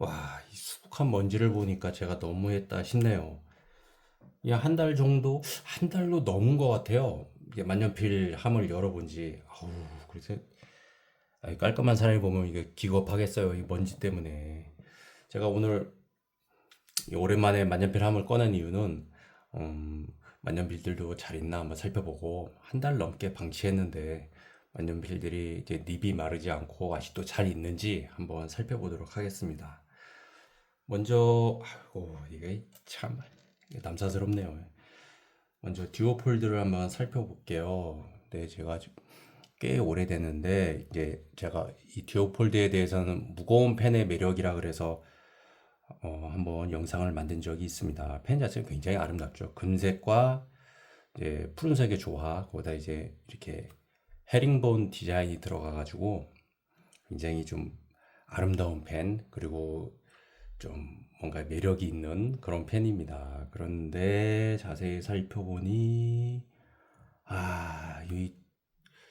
와, 이 수북한 먼지를 보니까 제가 너무했다 싶네요. 이 한 달 정도, 한 달로 넘은 것 같아요. 이게 만년필 함을 열어본 지. 아우, 그래서 깔끔한 사람이 보면 이게 기겁하겠어요. 이 먼지 때문에. 제가 오늘 이 오랜만에 만년필 함을 꺼낸 이유는, 음, 만년필들도 잘 있나 한번 살펴보고 한 달 넘게 방치했는데 만년필들이 이제 닙이 마르지 않고 아직도 잘 있는지 한번 살펴보도록 하겠습니다. 먼저 아이고 이게 참 남사스럽네요. 먼저 듀오 폴드를 한번 살펴볼게요. 네, 제가 꽤 오래됐는데 이제 제가 이 듀오 폴드에 대해서는 무거운 펜의 매력이라 그래서 한번 영상을 만든 적이 있습니다. 펜 자체는 굉장히 아름답죠. 금색과 이제 푸른색의 조화, 거기다 이제 이렇게 헤링본 디자인이 들어가가지고 굉장히 좀 아름다운 펜, 그리고 좀 뭔가 매력이 있는 그런 펜입니다. 그런데 자세히 살펴보니 여기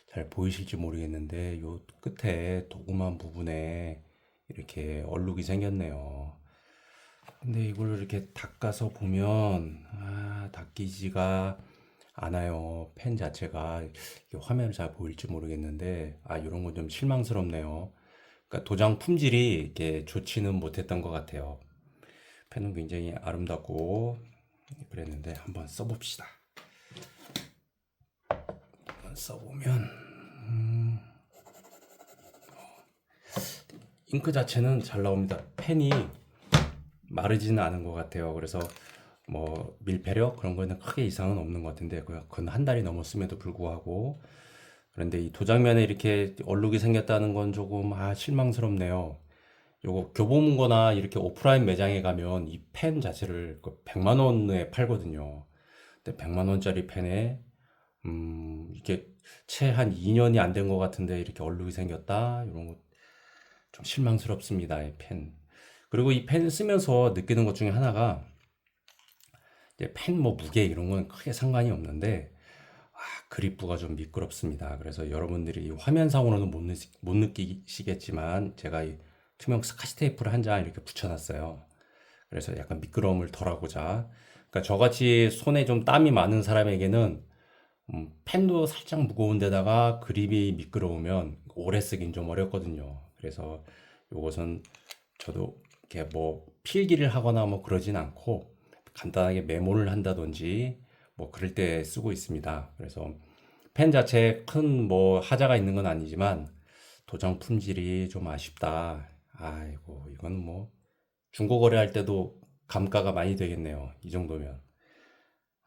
잘 보이실지 모르겠는데 요 끝에 도구만 부분에 이렇게 얼룩이 생겼네요. 근데 이걸 이렇게 닦아서 보면 닦이지가 않아요. 펜 자체가 이게 화면을 잘 보일지 모르겠는데 이런 건 좀 실망스럽네요. 그러니까 도장 품질이 이렇게 좋지는 못했던 것 같아요. 펜은 굉장히 아름답고 그랬는데 한번 써봅시다. 한번 써보면 잉크 자체는 잘 나옵니다. 펜이 마르지는 않은 것 같아요. 그래서 뭐 밀폐력 그런 거는 크게 이상은 없는 것 같은데 그건 한 달이 넘었음에도 불구하고 그런데 이 도장면에 이렇게 얼룩이 생겼다는 건 조금 실망스럽네요. 요거 교보문고나 이렇게 오프라인 매장에 가면 이 펜 자체를 100만 원에 팔거든요. 근데 100만 원짜리 펜에 이게 채 한 2년이 안 된 것 같은데 이렇게 얼룩이 생겼다. 이런 거 좀 실망스럽습니다. 이 펜. 그리고 이 펜 쓰면서 느끼는 것 중에 하나가 이제 펜 뭐 무게 이런 건 크게 상관이 없는데 그립부가 좀 미끄럽습니다. 그래서 여러분들이 이 화면상으로는 못 느끼시겠지만 제가 이 투명 스카치 테이프를 한 장 이렇게 붙여놨어요. 그래서 약간 미끄러움을 덜하고자. 그러니까 저같이 손에 좀 땀이 많은 사람에게는 펜도 살짝 무거운 데다가 그립이 미끄러우면 오래 쓰긴 좀 어렵거든요. 그래서 요것은 저도 이렇게 뭐 필기를 하거나 뭐 그러진 않고 간단하게 메모를 한다든지 뭐 그럴 때 쓰고 있습니다. 그래서 펜 자체에 큰 뭐 하자가 있는 건 아니지만 도장 품질이 좀 아쉽다. 아이고 이건 뭐 중고 거래할 때도 감가가 많이 되겠네요. 이 정도면.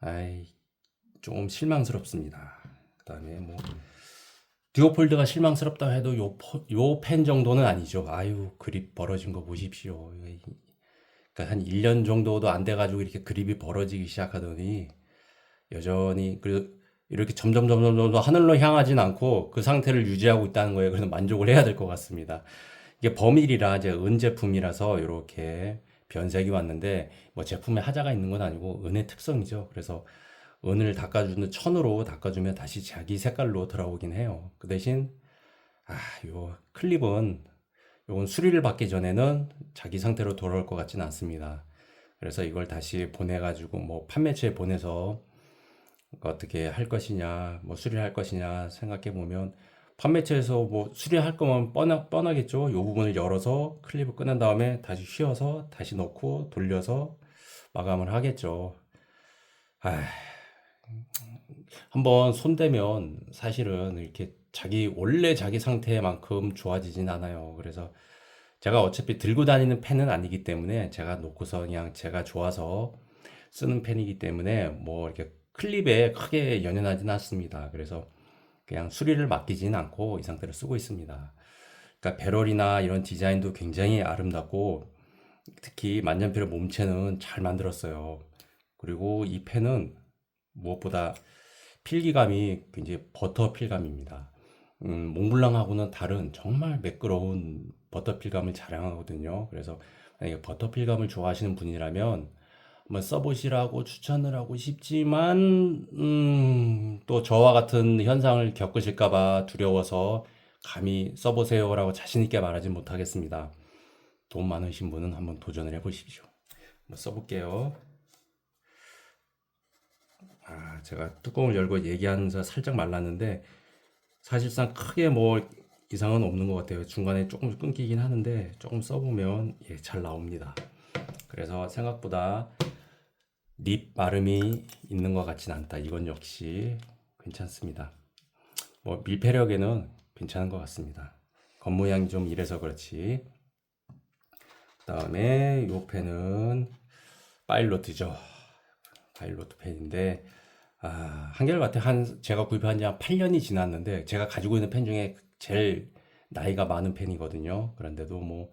아이 좀 실망스럽습니다. 그다음에 뭐 듀오폴드가 실망스럽다 해도 요 펜 정도는 아니죠. 아유 그립 벌어진 거 보십시오. 그러니까 한 1년 정도도 안 돼가지고 이렇게 그립이 벌어지기 시작하더니 여전히 이렇게 점점 하늘로 향하진 않고 그 상태를 유지하고 있다는 거에 그래서 만족을 해야 될 것 같습니다. 이게 범일이라 이제 은 제품이라서 이렇게 변색이 왔는데 뭐 제품에 하자가 있는 건 아니고 은의 특성이죠. 그래서 은을 닦아주는 천으로 닦아주면 다시 자기 색깔로 돌아오긴 해요. 그 대신 요 클립은 요건 수리를 받기 전에는 자기 상태로 돌아올 것 같지는 않습니다. 그래서 이걸 다시 보내가지고 뭐 판매처에 보내서 어떻게 할 것이냐, 뭐 수리를 할 것이냐 생각해 보면 판매처에서 뭐 수리할 거면 뻔하겠죠. 요 부분을 열어서 클립을 꺼낸 다음에 다시 휘어서 다시 넣고 돌려서 마감을 하겠죠. 아, 한번 손대면 사실은 이렇게 원래 자기 상태만큼 좋아지진 않아요. 그래서 제가 어차피 들고 다니는 펜은 아니기 때문에 제가 놓고서 그냥 제가 좋아서 쓰는 펜이기 때문에 뭐 이렇게 클립에 크게 연연하지는 않습니다. 그래서 그냥 수리를 맡기지는 않고 이 상태로 쓰고 있습니다. 그러니까 배럴이나 이런 디자인도 굉장히 아름답고 특히 만년필의 몸체는 잘 만들었어요. 그리고 이 펜은 무엇보다 필기감이 굉장히 버터 필감입니다. 몽블랑하고는 다른 정말 매끄러운 버터 필감을 자랑하거든요. 그래서 만약에 버터 필감을 좋아하시는 분이라면 한번 써보시라고 추천을 하고 싶지만 또 저와 같은 현상을 겪으실까봐 두려워서 감히 써보세요라고 자신 있게 말하지 못하겠습니다. 돈 많으신 분은 한번 도전을 해보십시오. 한번 써볼게요. 제가 뚜껑을 열고 얘기하면서 살짝 말랐는데 사실상 크게 뭐 이상은 없는 것 같아요. 중간에 조금 끊기긴 하는데 조금 써보면 잘 나옵니다. 그래서 생각보다 립 마름이 있는 것 같진 않다. 이건 역시 괜찮습니다. 뭐 밀폐력에는 괜찮은 것 같습니다. 겉모양이 좀 이래서 그렇지. 그 다음에 이 펜은 파일로트죠. 파일로트 펜인데 한결같아. 제가 구입한 지 한 8년이 지났는데 제가 가지고 있는 펜 중에 제일 나이가 많은 펜이거든요. 그런데도 뭐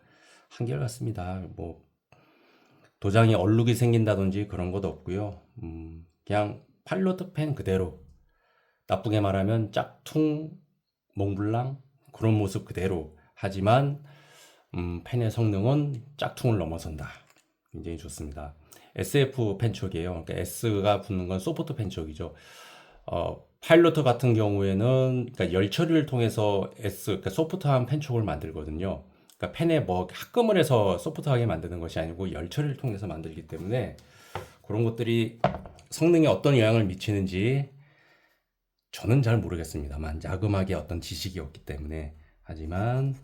한결같습니다. 뭐 도장이 얼룩이 생긴다든지 그런 것도 없고요. 그냥 파일로트 펜 그대로, 나쁘게 말하면 짝퉁 몽블랑 그런 모습 그대로, 하지만 펜의 성능은 짝퉁을 넘어선다. 굉장히 좋습니다. SF 펜 쪽이에요. 그러니까 S가 붙는 건 소프트 펜 쪽이죠. 파일로트 같은 경우에는 그러니까 열 처리를 통해서 그러니까 소프트한 펜 쪽을 만들거든요. 그러니까 펜에 뭐 합금을 해서 소프트하게 만드는 것이 아니고 열 처리를 통해서 만들기 때문에 그런 것들이 성능에 어떤 영향을 미치는지 저는 잘 모르겠습니다만, 야금하게 어떤 지식이 없기 때문에. 하지만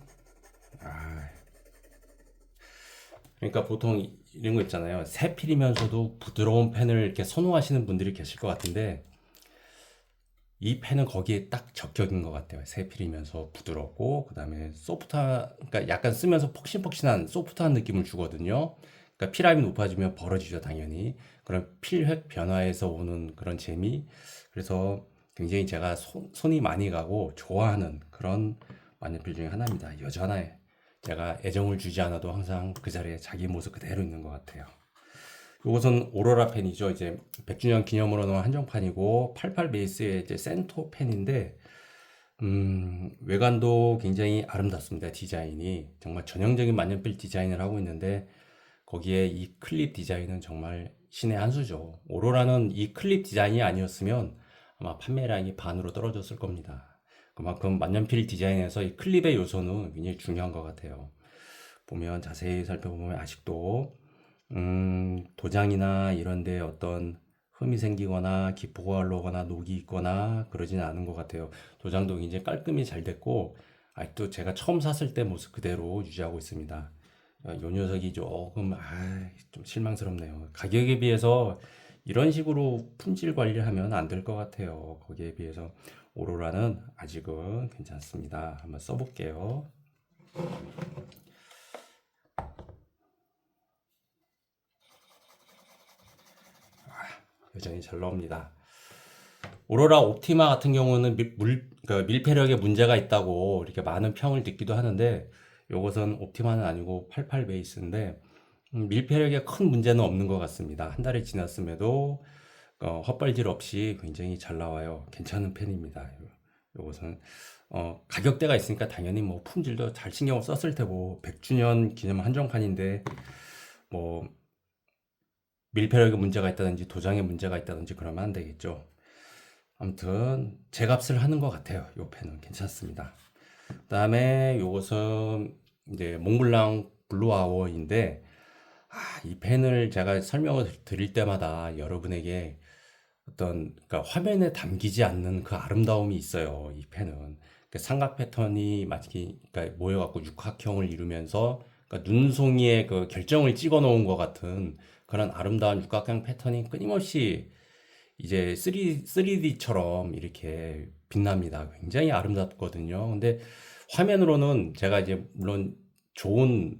그러니까 보통 이런 거 있잖아요. 새 필이면서도 부드러운 펜을 이렇게 선호하시는 분들이 계실 것 같은데 이 펜은 거기에 딱 적격인 것 같아요. 새 필이면서 부드럽고 그다음에 그러니까 약간 쓰면서 폭신폭신한 소프트한 느낌을 주거든요. 그러니까 필압이 높아지면 벌어지죠, 당연히. 그런 필획 변화에서 오는 그런 재미. 그래서 굉장히 제가 손이 많이 가고 좋아하는 그런 만년필 중에 하나입니다. 여전히 제가 애정을 주지 않아도 항상 그 자리에 자기 모습 그대로 있는 것 같아요. 이것은 오로라 펜이죠. 이제 100주년 기념으로 나온 한정판이고 88 베이스의 이제 센토 펜인데 외관도 굉장히 아름답습니다. 디자인이 정말 전형적인 만년필 디자인을 하고 있는데 거기에 이 클립 디자인은 정말 신의 한 수죠. 오로라는 이 클립 디자인이 아니었으면 아마 판매량이 반으로 떨어졌을 겁니다. 그만큼 만년필 디자인에서 이 클립의 요소는 굉장히 중요한 것 같아요. 보면 자세히 살펴보면 아직도 도장이나 이런 데 어떤 흠이 생기거나 기포가 올라오거나 녹이 있거나 그러지는 않은 것 같아요. 도장도 굉장히 깔끔히 잘 됐고 아직도 제가 처음 샀을 때 모습 그대로 유지하고 있습니다. 요 녀석이 조금 좀 실망스럽네요. 가격에 비해서 이런 식으로 품질 관리를 하면 안 될 것 같아요. 거기에 비해서 오로라는 아직은 괜찮습니다. 한번 써볼게요. 여전히 잘 나옵니다. 오로라 옵티마 같은 경우는 그러니까 밀폐력에 문제가 있다고 이렇게 많은 평을 듣기도 하는데 이것은 옵티마는 아니고 88 베이스인데 밀폐력에 큰 문제는 없는 것 같습니다. 한 달이 지났음에도 헛발질 없이 굉장히 잘 나와요. 괜찮은 펜입니다. 이것은 가격대가 있으니까 당연히 뭐 품질도 잘 신경을 썼을 테고 100주년 기념 한정판인데 뭐 밀폐력에 문제가 있다든지 도장에 문제가 있다든지 그러면 안 되겠죠. 아무튼 제 값을 하는 것 같아요. 이 펜은 괜찮습니다. 그다음에 요것은 이제 몽블랑 블루 아워인데 이 펜을 제가 설명을 드릴 때마다 여러분에게 그러니까 화면에 담기지 않는 그 아름다움이 있어요. 이 펜은 삼각 패턴이 마치 그러니까 모여갖고 육각형을 이루면서 그러니까 눈송이에 그 결정을 찍어 놓은 것 같은 그런 아름다운 육각형 패턴이 끊임없이 이제 3D처럼 이렇게 빛납니다. 굉장히 아름답거든요. 근데 화면으로는 제가 이제 물론 좋은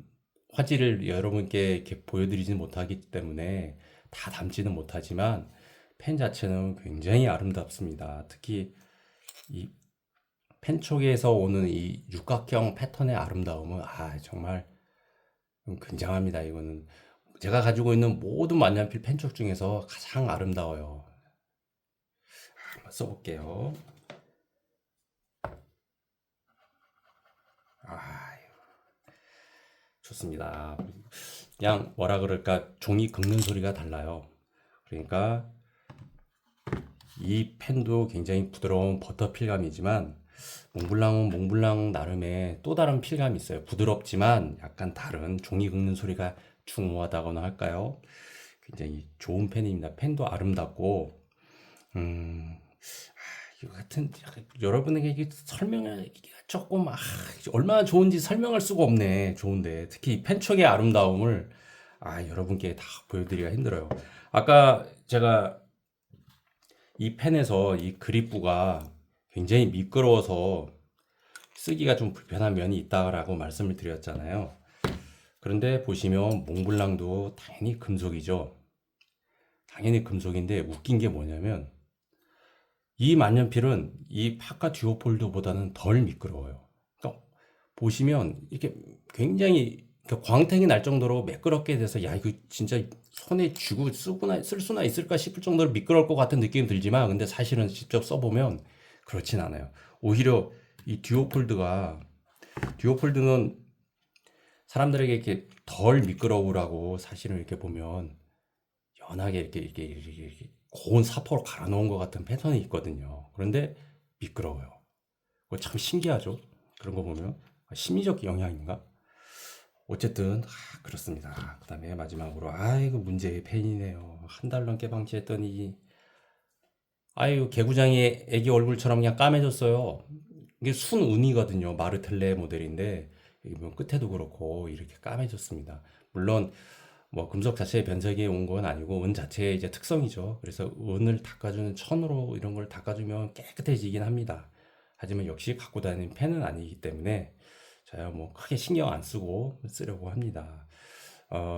화질을 여러분께 이렇게 보여드리지 못하기 때문에 다 담지는 못하지만 펜 자체는 굉장히 아름답습니다. 특히 이 펜 쪽에서 오는 이 육각형 패턴의 아름다움은 정말 굉장합니다. 이거는 제가 가지고 있는 모든 만년필 펜 쪽 중에서 가장 아름다워요. 한번 써볼게요. 좋습니다. 그냥 뭐라 그럴까, 종이 긁는 소리가 달라요. 그러니까 이 펜도 굉장히 부드러운 버터필감이지만 몽블랑은 몽블랑 나름의 또 다른 필감이 있어요. 부드럽지만 약간 다른 종이 긁는 소리가 중후하다거나 할까요? 굉장히 좋은 펜입니다. 펜도 아름답고, 음, 이거 같은, 여러분에게 이게 설명하기가 조금, 얼마나 좋은지 설명할 수가 없네. 좋은데. 특히 이 펜촉의 아름다움을, 여러분께 다 보여드리기가 힘들어요. 아까 제가 이 펜에서 이 그립부가 굉장히 미끄러워서 쓰기가 좀 불편한 면이 있다라고 말씀을 드렸잖아요. 그런데 보시면 몽블랑도 당연히 금속이죠. 당연히 금속인데 웃긴 게 뭐냐면 이 만년필은 이 파카 듀오폴드보다는 덜 미끄러워요. 그러니까 보시면 이게 굉장히 광택이 날 정도로 매끄럽게 돼서 야 이거 진짜 손에 쥐고 쓰구나 쓸 수나 있을까 싶을 정도로 미끄러울 것 같은 느낌이 들지만 근데 사실은 직접 써보면 그렇진 않아요. 오히려 이 듀오폴드는 사람들에게 이렇게 덜 미끄러우라고 사실은 이렇게 보면 연하게 이렇게 고운 사포로 갈아 놓은 것 같은 패턴이 있거든요. 그런데 미끄러워요. 그거 참 신기하죠? 그런 거 보면 심리적 영향인가? 어쨌든 그렇습니다. 그 다음에 마지막으로 이거 문제의 펜이네요. 한 달 넘게 방치했더니 개구장이 애기 얼굴처럼 그냥 까매졌어요. 이게 순은이거든요. 마르텔레 모델인데 여기 보면 끝에도 그렇고 이렇게 까매졌습니다. 물론 뭐 금속 자체의 변색이 온 건 아니고 은 자체의 이제 특성이죠. 그래서 은을 닦아주는 천으로 이런 걸 닦아주면 깨끗해지긴 합니다. 하지만 역시 갖고 다니는 펜은 아니기 때문에 저야 뭐 크게 신경 안 쓰고 쓰려고 합니다.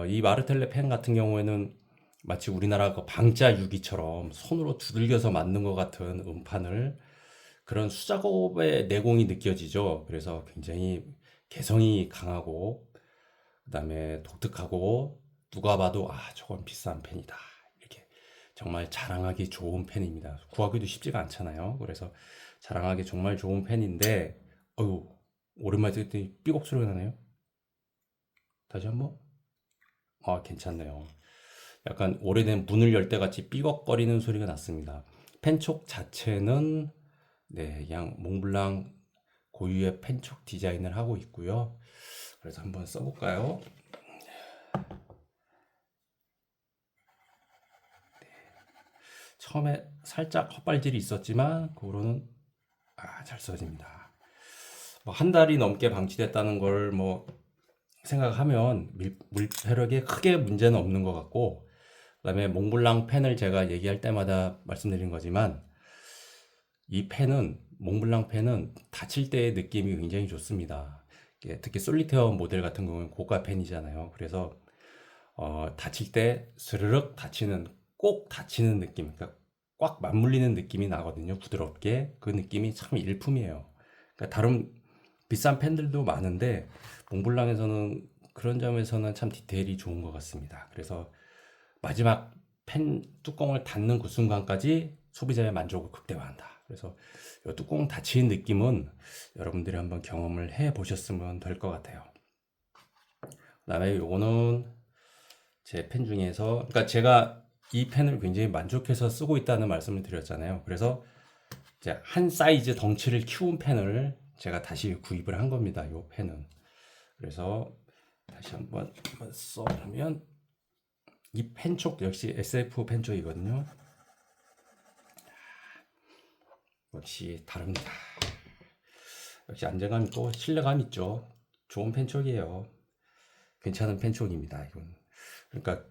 이 마르텔레 펜 같은 경우에는 마치 우리나라 그 방자 유기처럼 손으로 두들겨서 만든 것 같은 음판을 그런 수작업의 내공이 느껴지죠. 그래서 굉장히 개성이 강하고 그다음에 독특하고 누가 봐도 저건 비싼 펜이다. 이렇게 정말 자랑하기 좋은 펜입니다. 구하기도 쉽지가 않잖아요. 그래서 자랑하기 정말 좋은 펜인데 어유 오랜만에 듣더니 삐걱 소리가 나네요. 다시 한번. 괜찮네요. 약간 오래된 문을 열 때 같이 삐걱거리는 소리가 났습니다. 펜촉 자체는 네, 그냥 몽블랑 고유의 펜촉 디자인을 하고 있고요. 그래서 한번 써볼까요? 처음에 살짝 헛발질이 있었지만 그거로는 잘 써집니다. 뭐 한 달이 넘게 방치됐다는 걸 뭐 생각하면 물패력에 크게 문제는 없는 것 같고 그다음에 몽블랑 펜을 제가 얘기할 때마다 말씀드린 거지만 이 펜은 몽블랑 펜은 다칠 때의 느낌이 굉장히 좋습니다. 특히 솔리테어 모델 같은 경우는 고가 펜이잖아요. 그래서 다칠 때 스르륵 다치는 꼭 다치는 느낌, 그러니까 꽉 맞물리는 느낌이 나거든요. 부드럽게 그 느낌이 참 일품이에요. 그러니까 다른 비싼 펜들도 많은데 몽블랑에서는 그런 점에서는 참 디테일이 좋은 것 같습니다. 그래서 마지막 펜 뚜껑을 닫는 그 순간까지 소비자의 만족을 극대화한다. 그래서 이 뚜껑 닫힌 느낌은 여러분들이 한번 경험을 해 보셨으면 될 것 같아요. 그다음에 요거는 제 펜 중에서 그러니까 제가 이 펜을 굉장히 만족해서 쓰고 있다는 말씀을 드렸잖아요. 그래서 이제 한 사이즈 덩치를 키운 펜을 제가 다시 구입을 한 겁니다. 이 펜은. 그래서 다시 한번 써보면 이 펜촉 역시 SF 펜촉이거든요. 역시 다릅니다. 역시 안정감 있고 신뢰감 있죠. 좋은 펜촉이에요. 괜찮은 펜촉입니다. 이건. 그러니까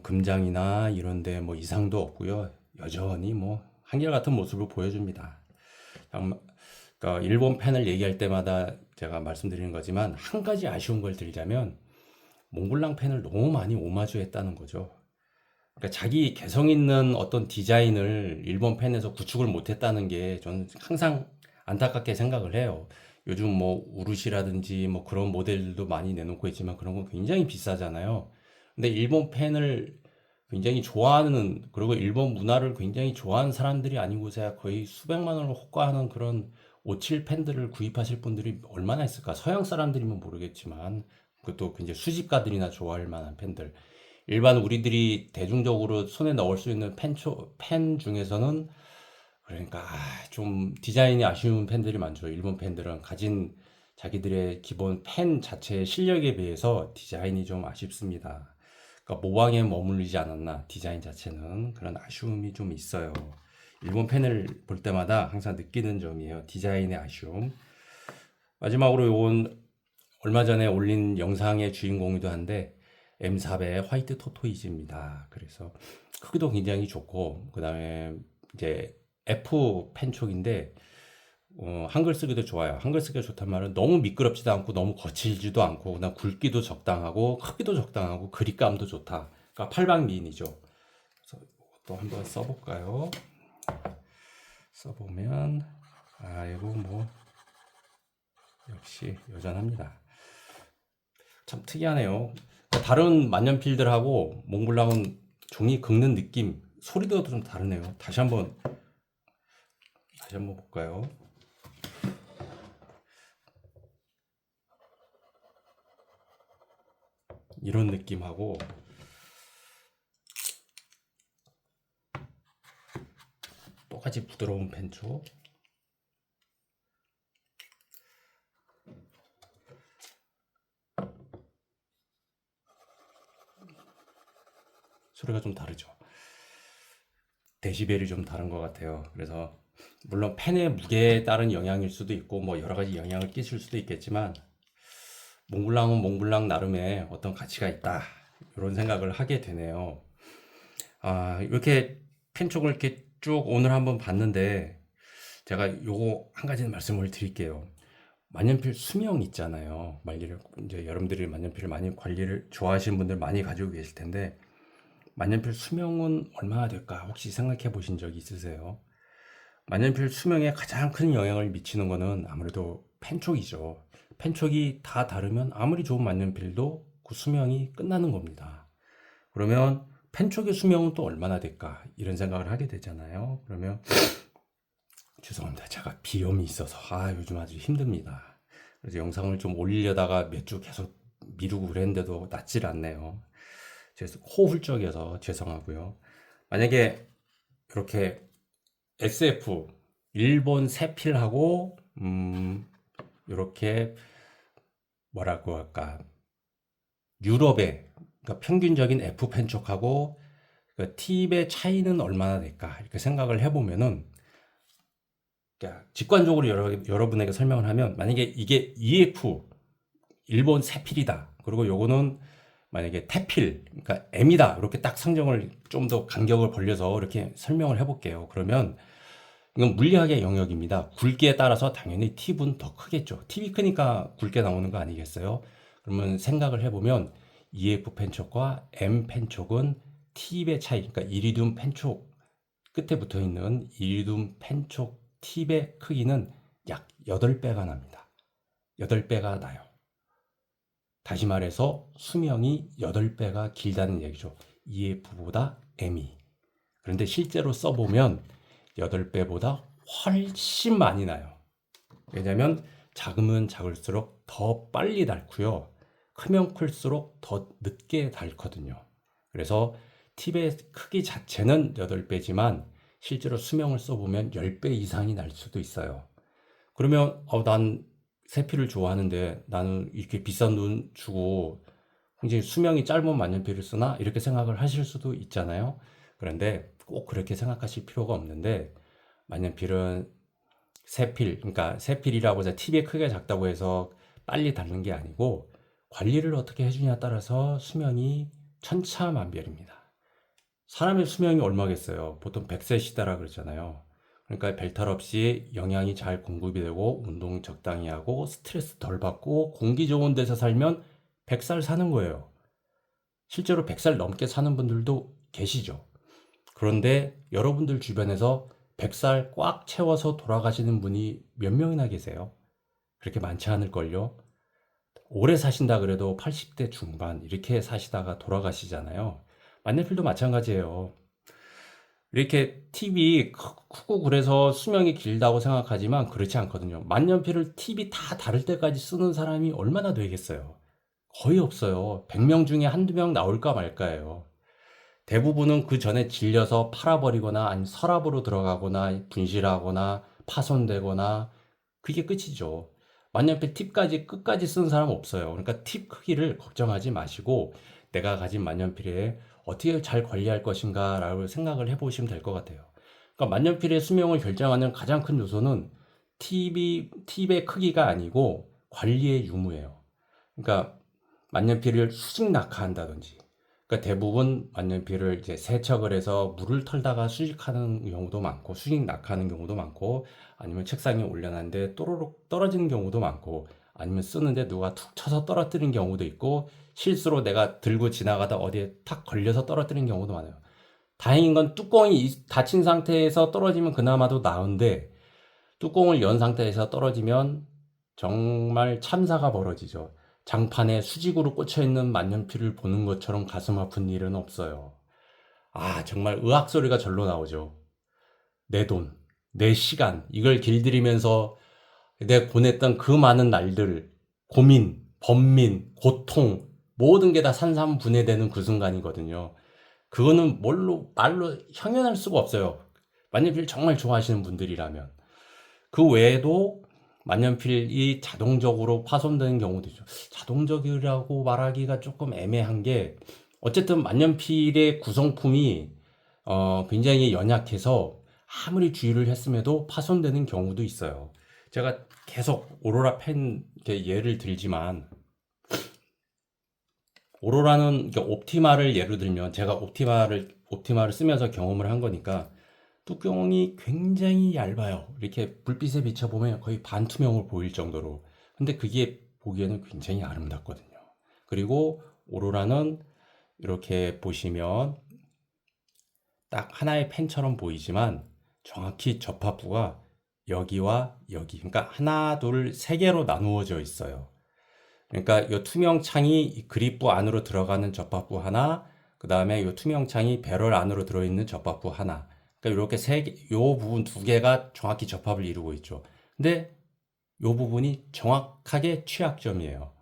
금장이나 이런데 뭐 이상도 없고요. 여전히 뭐 한결같은 모습을 보여줍니다. 그러니까 일본 펜을 얘기할 때마다 제가 말씀드리는 거지만 한 가지 아쉬운 걸 드리자면 몽블랑 펜을 너무 많이 오마주했다는 거죠. 그러니까 자기 개성 있는 어떤 디자인을 일본 펜에서 구축을 못했다는 게 저는 항상 안타깝게 생각을 해요. 요즘 뭐 우르시라든지 뭐 그런 모델들도 많이 내놓고 있지만 그런 건 굉장히 비싸잖아요. 근데 일본 펜을 굉장히 좋아하는 그리고 일본 문화를 굉장히 좋아하는 사람들이 아니고서야 거의 수백만 원을 호가하는 그런 57 펜들을 구입하실 분들이 얼마나 있을까? 서양 사람들이면 모르겠지만 그것도 굉장히 수집가들이나 좋아할 만한 펜들. 일반 우리들이 대중적으로 손에 넣을 수 있는 펜 중에서는 그러니까 좀 디자인이 아쉬운 펜들이 많죠. 일본 펜들은 가진 자기들의 기본 펜 자체의 실력에 비해서 디자인이 좀 아쉽습니다. 그러니까 모방에 머무르지 않았나 디자인 자체는 그런 아쉬움이 좀 있어요. 일본 펜을 볼 때마다 항상 느끼는 점이에요. 디자인의 아쉬움. 마지막으로 요건 얼마 전에 올린 영상의 주인공이기도 한데 M400 화이트 토토이즈입니다. 그래서 크기도 굉장히 좋고 그 다음에 이제 F 펜촉인데 한글 쓰기도 좋아요. 한글 쓰기가 좋단 말은 너무 미끄럽지도 않고 너무 거칠지도 않고 그다음 굵기도 적당하고 크기도 적당하고 그립감도 좋다. 그러니까 팔방 미인이죠. 그래서 또 한번 써볼까요? 써보면 이거 뭐 역시 여전합니다. 참 특이하네요. 다른 만년필들하고 몽블랑은 종이 긁는 느낌, 소리도 좀 다르네요. 다시 한번 볼까요? 이런 느낌하고 똑같이 부드러운 펜촉. 소리가 좀 다르죠. 데시벨이 좀 다른 것 같아요. 그래서 물론 펜의 무게에 따른 영향일 수도 있고 뭐 여러 가지 영향을 끼칠 수도 있겠지만 몽블랑은 몽블랑 나름의 어떤 가치가 있다. 이런 생각을 하게 되네요. 이렇게 펜촉을 이렇게 쭉 오늘 한번 봤는데 제가 요거 한 가지 말씀을 드릴게요. 만년필 수명 있잖아요. 이제 여러분들이 만년필을 많이 관리를 좋아하시는 분들 많이 가지고 계실 텐데 만년필 수명은 얼마나 될까 혹시 생각해 보신 적 있으세요? 만년필 수명에 가장 큰 영향을 미치는 거는 아무래도 펜촉이죠. 펜촉이 다 다르면 아무리 좋은 만년필도 그 수명이 끝나는 겁니다. 그러면 펜촉의 수명은 또 얼마나 될까 이런 생각을 하게 되잖아요. 그러면 죄송합니다. 제가 비염이 있어서 요즘 아주 힘듭니다. 그래서 영상을 좀 올리려다가 몇 주 계속 미루고 그랬는데도 낫질 않네요. 그래서 코 훌쩍여서 죄송하고요. 만약에 이렇게 SF 일본 세필하고 이렇게 뭐라고 할까 유럽의 그러니까 평균적인 F 펜촉하고 그 팁의 차이는 얼마나 될까 이렇게 생각을 해보면은 그러니까 직관적으로 여러분에게 설명을 하면 만약에 이게 EF 일본 세필이다. 그리고 요거는 만약에 태필, 그러니까 M이다. 이렇게 딱 상정을 좀 더 간격을 벌려서 이렇게 설명을 해볼게요. 그러면 이건 물리학의 영역입니다. 굵기에 따라서 당연히 팁은 더 크겠죠. 팁이 크니까 굵게 나오는 거 아니겠어요? 그러면 생각을 해보면 EF 펜촉과 M 펜촉은 팁의 차이, 그러니까 이리듐 펜촉 끝에 붙어 있는 이리듐 펜촉 팁의 크기는 약 8배가 납니다. 8배가 나요. 다시 말해서 수명이 8배가 길다는 얘기죠. EF보다 M이. 그런데 실제로 써보면 8배보다 훨씬 많이 나요. 왜냐하면 작으면 작을수록 더 빨리 닳고요. 크면 클수록 더 늦게 닳거든요. 그래서 팁의 크기 자체는 8배지만 실제로 수명을 써보면 10배 이상이 날 수도 있어요. 그러면 난 세필을 좋아하는데 나는 이렇게 비싼 돈 주고 굉장히 수명이 짧은 만년필을 쓰나 이렇게 생각을 하실 수도 있잖아요. 그런데 꼭 그렇게 생각하실 필요가 없는데 만년필은 세필, 그러니까 세필이라고 해서 팁의 크기가 작다고 해서 빨리 닳는 게 아니고 관리를 어떻게 해주냐에 따라서 수명이 천차만별입니다. 사람의 수명이 얼마겠어요? 보통 100세 시대라 그러잖아요. 그러니까 별탈 없이 영양이 잘 공급이 되고 운동 적당히 하고 스트레스 덜 받고 공기 좋은 데서 살면 100살 사는 거예요. 실제로 100살 넘게 사는 분들도 계시죠. 그런데 여러분들 주변에서 100살 꽉 채워서 돌아가시는 분이 몇 명이나 계세요? 그렇게 많지 않을걸요? 오래 사신다 그래도 80대 중반 이렇게 사시다가 돌아가시잖아요. 만년필도 마찬가지예요. 이렇게 팁이 크고 그래서 수명이 길다고 생각하지만 그렇지 않거든요. 만년필을 팁이 다 다를 때까지 쓰는 사람이 얼마나 되겠어요? 거의 없어요. 100명 중에 한두 명 나올까 말까예요. 대부분은 그 전에 질려서 팔아버리거나 아니면 서랍으로 들어가거나 분실하거나 파손되거나 그게 끝이죠. 만년필 팁까지 끝까지 쓴 사람 없어요. 그러니까 팁 크기를 걱정하지 마시고 내가 가진 만년필에 어떻게 잘 관리할 것인가라고 생각을 해보시면 될 것 같아요. 그러니까 만년필의 수명을 결정하는 가장 큰 요소는 팁의 크기가 아니고 관리의 유무예요. 그러니까 만년필을 수직 낙하한다든지, 그러니까 대부분 만년필을 이제 세척을 해서 물을 털다가 수직하는 경우도 많고, 수직 낙하하는 경우도 많고, 아니면 책상에 올려놨는데 또로록 떨어지는 경우도 많고, 아니면 쓰는데 누가 툭 쳐서 떨어뜨린 경우도 있고, 실수로 내가 들고 지나가다 어디에 탁 걸려서 떨어뜨린 경우도 많아요. 다행인 건 뚜껑이 닫힌 상태에서 떨어지면 그나마도 나은데, 뚜껑을 연 상태에서 떨어지면 정말 참사가 벌어지죠. 장판에 수직으로 꽂혀 있는 만년필을 보는 것처럼 가슴 아픈 일은 없어요. 아, 정말 의학 소리가 절로 나오죠. 내 돈, 내 시간, 이걸 길들이면서 내가 보냈던 그 많은 날들, 고민, 번민, 고통, 모든 게 다 산산분해되는 그 순간이거든요. 그거는 말로 형용할 수가 없어요. 만년필 정말 좋아하시는 분들이라면. 그 외에도 만년필이 자동적으로 파손되는 경우도 있죠. 자동적이라고 말하기가 조금 애매한 게, 어쨌든 만년필의 구성품이 굉장히 연약해서 아무리 주의를 했음에도 파손되는 경우도 있어요. 제가 계속 오로라 펜 예를 들지만, 오로라는 옵티마를 예로 들면, 제가 옵티마를 쓰면서 경험을 한 거니까, 뚜껑이 굉장히 얇아요. 이렇게 불빛에 비춰보면 거의 반투명으로 보일 정도로. 근데 그게 보기에는 굉장히 아름답거든요. 그리고 오로라는 이렇게 보시면 딱 하나의 펜처럼 보이지만 정확히 접합부가 여기와 여기, 그러니까 하나, 둘, 세 개로 나누어져 있어요. 그러니까 이 투명 창이 그립부 안으로 들어가는 접합부 하나, 그 다음에 이 투명 창이 배럴 안으로 들어있는 접합부 하나. 그러니까 이렇게 요 부분 두 개가 정확히 접합을 이루고 있죠. 근데 요 부분이 정확하게 취약점이에요.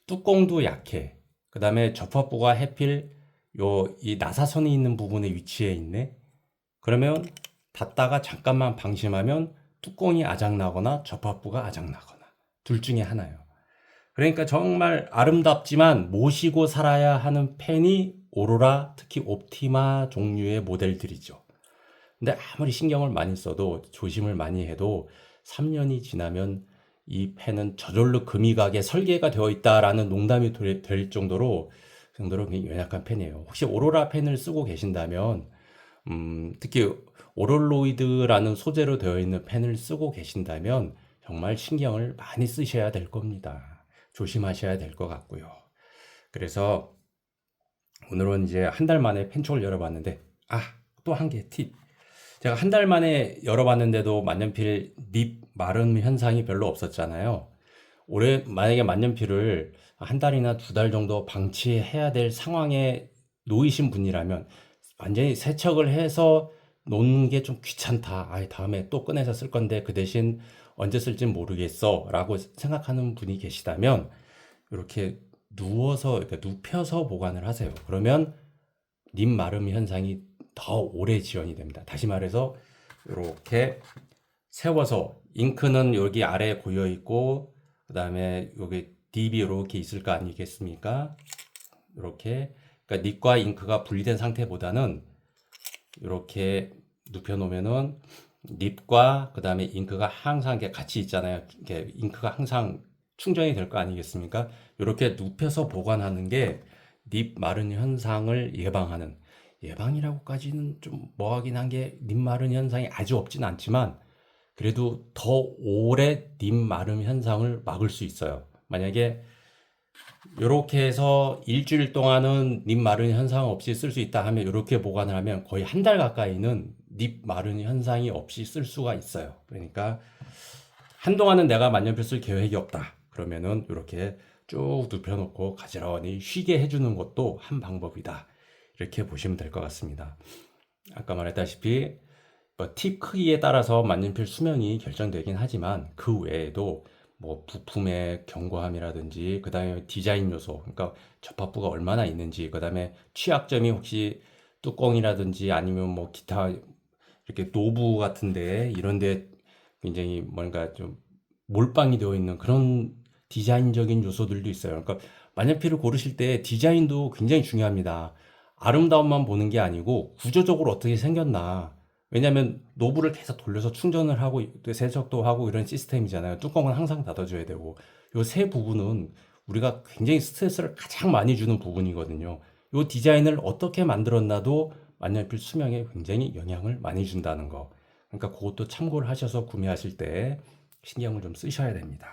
뚜껑도 약해. 그 다음에 접합부가 해필 이 나사선이 있는 부분에 위치해 있네. 그러면 닫다가 잠깐만 방심하면 뚜껑이 아작나거나 접합부가 아작나거나 둘 중에 하나예요. 그러니까 정말 아름답지만 모시고 살아야 하는 펜이 오로라, 특히 옵티마 종류의 모델들이죠. 근데 아무리 신경을 많이 써도 조심을 많이 해도 3년이 지나면 이 펜은 저절로 금이 가게 설계가 되어 있다라는 농담이 될 정도로 굉장히 연약한 펜이에요. 혹시 오로라 펜을 쓰고 계신다면, 특히 오롤로이드라는 소재로 되어 있는 펜을 쓰고 계신다면 정말 신경을 많이 쓰셔야 될 겁니다. 조심하셔야 될 것 같고요. 그래서 오늘은 이제 한 달 만에 펜촉을 열어봤는데, 또 한 개 팁. 제가 한 달 만에 열어봤는데도 만년필 립 마름 현상이 별로 없었잖아요. 만약에 만년필을 한 달이나 두 달 정도 방치해야 될 상황에 놓이신 분이라면, 완전히 세척을 해서 놓는 게 좀 귀찮다. 다음에 또 꺼내서 쓸 건데 그 대신 언제 쓸진 모르겠어 라고 생각하는 분이 계시다면, 이렇게 그러니까 눕혀서 보관을 하세요. 그러면 립 마름 현상이 더 오래 지연이 됩니다. 다시 말해서 이렇게 세워서, 잉크는 여기 아래에 고여 있고 그 다음에 여기 딥이 이렇게 있을 거 아니겠습니까? 이렇게, 그러니까 립과 잉크가 분리된 상태보다는 이렇게 눕혀 놓으면은 립과 그 다음에 잉크가 항상 이렇게 같이 있잖아요. 이렇게 잉크가 항상 충전이 될 거 아니겠습니까? 이렇게 눕혀서 보관하는 게 립 마른 현상을 예방이라고까지는 좀 뭐하긴 한 게, 립 마른 현상이 아주 없진 않지만 그래도 더 오래 립 마름 현상을 막을 수 있어요. 만약에 이렇게 해서 일주일 동안은 립 마른 현상 없이 쓸 수 있다 하면, 이렇게 보관을 하면 거의 한 달 가까이는 립 마른 현상이 없이 쓸 수가 있어요. 그러니까 한동안은 내가 만년필 쓸 계획이 없다 그러면은 이렇게 쭉 눕혀놓고 가지런히 쉬게 해주는 것도 한 방법이다, 이렇게 보시면 될 것 같습니다. 아까 말했다시피 팁 크기에 따라서 만년필 수명이 결정되긴 하지만 그 외에도 뭐 부품의 견고함이라든지, 그 다음에 디자인 요소, 그러니까 접합부가 얼마나 있는지, 그 다음에 취약점이 혹시 뚜껑이라든지 아니면 뭐 기타 이렇게 노브 같은데 이런데 굉장히 뭔가 좀 몰빵이 되어 있는 그런 디자인적인 요소들도 있어요. 그러니까 만년필을 고르실 때 디자인도 굉장히 중요합니다. 아름다움만 보는 게 아니고 구조적으로 어떻게 생겼나. 왜냐하면 노브를 계속 돌려서 충전을 하고 또 세척도 하고 이런 시스템이잖아요. 뚜껑은 항상 닫아줘야 되고 요 세 부분은 우리가 굉장히 스트레스를 가장 많이 주는 부분이거든요. 요 디자인을 어떻게 만들었나도 만년필 수명에 굉장히 영향을 많이 준다는 거. 그러니까 그것도 참고를 하셔서 구매하실 때 신경을 좀 쓰셔야 됩니다.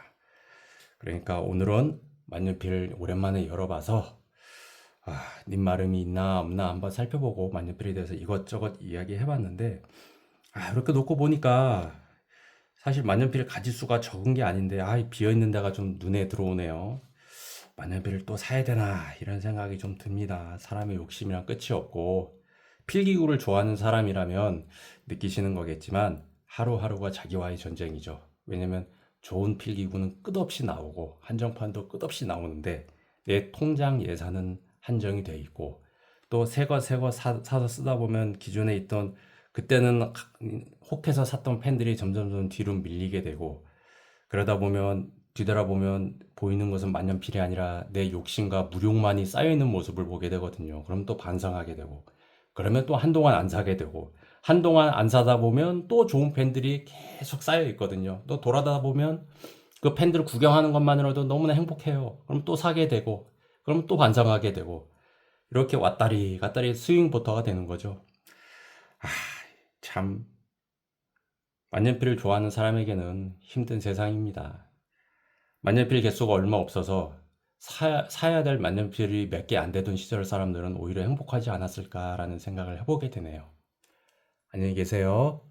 그러니까 오늘은 만년필 오랜만에 열어봐서 님 마름이 있나 없나 한번 살펴보고 만년필에 대해서 이것저것 이야기해봤는데 이렇게 놓고 보니까 사실 만년필 가지수가 적은 게 아닌데 비어있는 데가 좀 눈에 들어오네요. 만년필을 또 사야 되나 이런 생각이 좀 듭니다. 사람의 욕심이란 끝이 없고 필기구를 좋아하는 사람이라면 느끼시는 거겠지만 하루하루가 자기와의 전쟁이죠. 왜냐면 좋은 필기구는 끝없이 나오고 한정판도 끝없이 나오는데 내 통장 예산은 한정이 돼 있고 또 새거 사서 쓰다 보면 기존에 있던 그때는 혹해서 샀던 펜들이 점점 뒤로 밀리게 되고 그러다 보면 뒤돌아보면 보이는 것은 만년필이 아니라 내 욕심과 무력만이 쌓여있는 모습을 보게 되거든요. 그럼 또 반성하게 되고 그러면 또 한동안 안 사게 되고 한동안 안 사다 보면 또 좋은 펜들이 계속 쌓여 있거든요. 또 돌아다 보면 그 펜들을 구경하는 것만으로도 너무나 행복해요. 그럼 또 사게 되고 그럼 또 반성하게 되고 이렇게 왔다리 갔다리 스윙부터가 되는 거죠. 아, 참 만년필을 좋아하는 사람에게는 힘든 세상입니다. 만년필 개수가 얼마 없어서 사야 될 만년필이 몇 개 안 되던 시절 사람들은 오히려 행복하지 않았을까라는 생각을 해보게 되네요. 안녕히 계세요.